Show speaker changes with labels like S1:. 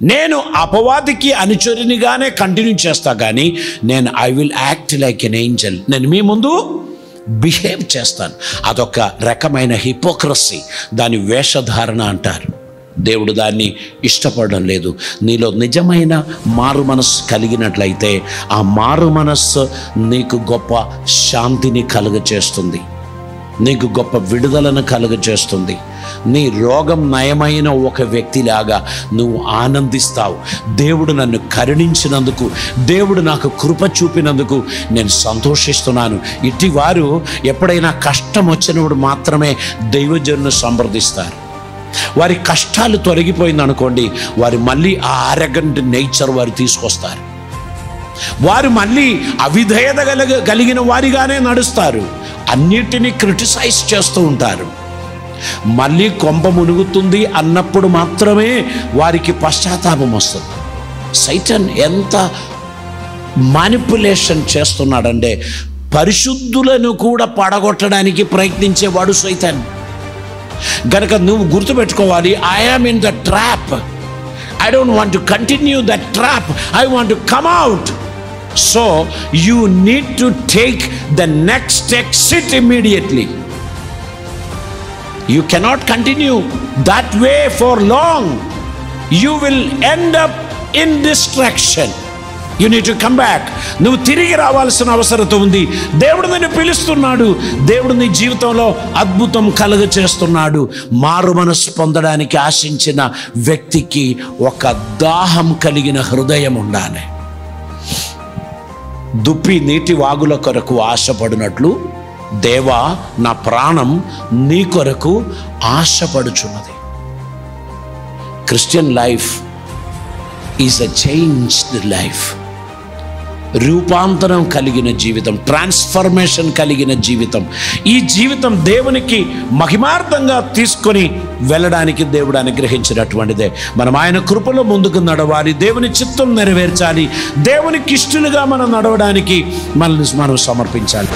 S1: నేను అపవాదికి అనుచరునిగానే కంటిన్యూ చేస్తా, కానీ నేను I will act like an Angel. నేను మీ ముందు బిహేవ్ చేస్తాను. అదొక రకమైన హిపోక్రసీ, దాని వేషధారణ అంటారు. దేవుడు దాన్ని ఇష్టపడడం లేదు. నీలో నిజమైన మారు మనస్సు కలిగినట్లయితే ఆ మారు మనస్సు నీకు గొప్ప శాంతిని కలుగచేస్తుంది, నీకు గొప్ప విడుదలను కలుగచేస్తుంది. నీ రోగం నయమైన ఒక వ్యక్తిలాగా నువ్వు ఆనందిస్తావు. దేవుడు నన్ను కరుణించినందుకు, దేవుడు నాకు కృప చూపినందుకు నేను సంతోషిస్తున్నాను. ఇటివారు ఎప్పుడైనా కష్టం వచ్చినప్పుడు మాత్రమే దైవజనులను సంప్రదిస్తారు. వారి కష్టాలు తొలగిపోయిందనుకోండి, వారు మళ్ళీ ఆ ఆరగంట నేచర్ వారు తీసుకొస్తారు. వారు మళ్ళీ అవిధేయత కలిగిన వారిగానే నడుస్తారు. అన్నిటినీ క్రిటిసైజ్ చేస్తూ ఉంటారు. మళ్ళీ కొంప మునుగుతుంది అన్నప్పుడు మాత్రమే వారికి పశ్చాత్తాపం వస్తుంది. సైతాన్ ఎంత మానిపులేషన్ చేస్తున్నాడంటే పరిశుద్ధులను కూడా పడగొట్టడానికి ప్రయత్నించేవాడు సైతాన్. గనక నువ్వు గుర్తుపెట్టుకోవాలి, I am in the trap. I don't want to continue that trap. I want to come out. So you need to take the next exit immediately. You cannot continue that way for long. You will end up in distraction. You need to come back. నువ్వు తిరిగి రావాల్సిన అవసరం ఉంది. దేవుడు నిన్ను పిలుస్తున్నాడు. దేవుడు నీ జీవితంలో అద్భుతం కలుగచేస్తున్నాడు. మారు మనసు పొందడానికి ఆశించిన వ్యక్తికి ఒక దాహం కలిగిన హృదయం ఉండాలి. దుప్పి నీటి వాగుల కొరకు ఆశపడినట్లు దేవా నా ప్రాణం నీ కొరకు ఆశపడుచున్నది. Christian life is a changed life. రూపాంతరం కలిగిన జీవితం, ట్రాన్స్ఫర్మేషన్ కలిగిన జీవితం. ఈ జీవితం దేవునికి మహిమార్థంగా తీసుకొని వెళ్ళడానికి దేవుడు అనుగ్రహించినటువంటిదే. మనం ఆయన కృపలో ముందుకు నడవాలి, దేవుని చిత్తం నెరవేర్చాలి, దేవునికి ఇష్టలుగా మనం నడవడానికి మనల్ని మనం సమర్పించాలి.